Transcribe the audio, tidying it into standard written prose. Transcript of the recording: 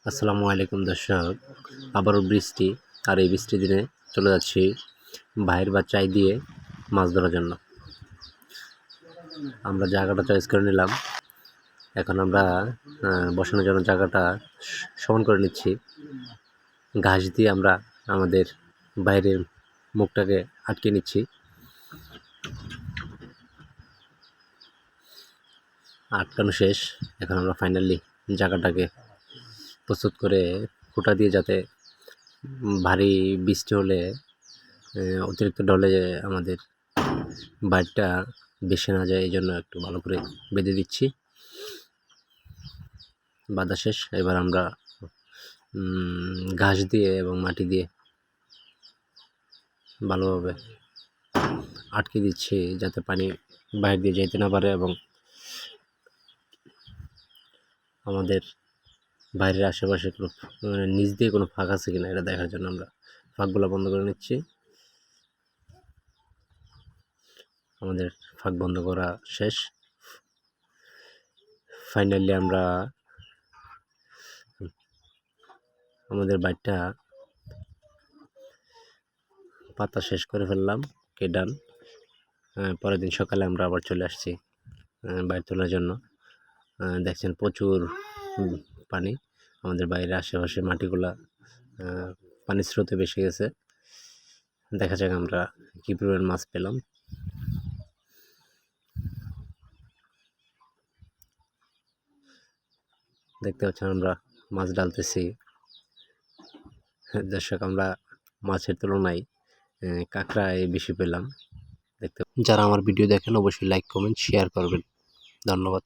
আসসালামু আলাইকুম দর্শক, আবারও বৃষ্টি। আর এই বৃষ্টির দিনে চলে যাচ্ছি ভাইয়ের বাচ্চাই দিয়ে মাছ ধরার জন্য। আমরা জায়গাটা চয়েস করে নিলাম। এখন আমরা বসানোর জন্য জায়গাটা সমান করে নিচ্ছি। ঘাস দিয়ে আমরা আমাদের বাইরের মুখটাকে আটকে নিচ্ছি। আটকানো শেষ। এখন আমরা ফাইনালি জায়গাটাকে প্রস্তুত করে খুঁটা দিয়ে, যাতে ভারী বৃষ্টি হলে অতিরিক্ত ঢলে আমাদের বাইরটা ভেসে না যায়, এই জন্য একটু ভালো করে বেঁধে দিচ্ছি। বাঁধা শেষ। এবার আমরা ঘাস দিয়ে এবং মাটি দিয়ে ভালোভাবে আটকে দিচ্ছি, যাতে পানি বাইরে দিয়ে যাইতে না পারে, এবং আমাদের বাইরের আশেপাশে কোনো নিচ দিয়ে কোনো ফাঁক আছে কিনা এটা দেখার জন্য আমরা ফাঁকগুলো বন্ধ করে নিচ্ছি। আমাদের ফাঁক বন্ধ করা শেষ। ফাইনালি আমরা আমাদের বাইরটা পাতা শেষ করে ফেললাম, ডান। পরের দিন সকালে আমরা আবার চলে আসছি বাইর তোলার জন্য। দেখছেন প্রচুর পানি, আমাদের বাইরের আশেপাশে মাটিগুলা পানির স্রোতে ভেসে গেছে। দেখা যাক আমরা কী পরিমাণ মাছ পেলাম। দেখতে পাচ্ছেন আমরা মাছ ডালতেছি। দর্শক, আমরা মাছের তুলনায় কাঁকড়ায় বেশি পেলাম। যারা আমার ভিডিও দেখেন অবশ্যই লাইক, কমেন্ট, শেয়ার করবেন। ধন্যবাদ।